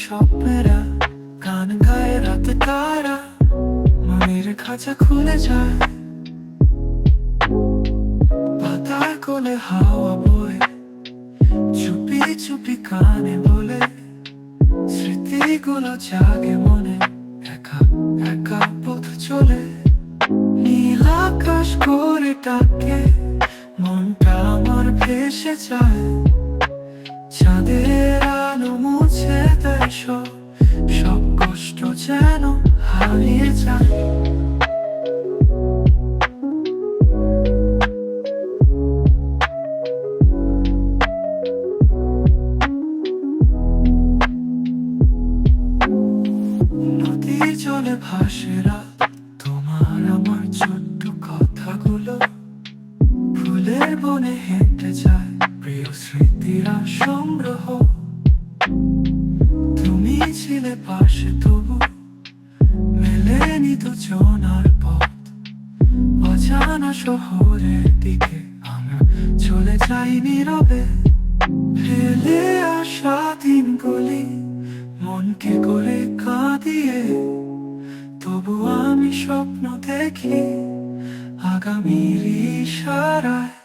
স্বপ্নেরা গান গায়ে রাতে তারা মনের খাঁচা খুলে যায়। পাতার কোলে হাওয়া বয়ে চুপি চুপি কানে বলে স্মৃতিগুলো জাগে মনে একা একা পথ চলে। নীল আকাশ করে ডাকে মনটা আমার ভেসে যায়। চাঁদের আলো মুছে দেয় সব কষ্ট যেন হারিয়ে যায়। নদীর জলে ভাসে রাত, তোমার আমার ছোট্ট কথাগুলো ফুলের বনে হেঁটে যায় প্রিয় স্মৃতিরা সংগ্রহ। তুমি ছিলে পাশে তবু মেলেনি দুজনার পথ। অজানা শহরের দিকে আমরা চলে যাই নীরবে, ফেলে আসা দিনগুলি মনকে করে কাঁদিয়ে। তবু আমি স্বপ্ন দেখি আগামীর ইশারায়।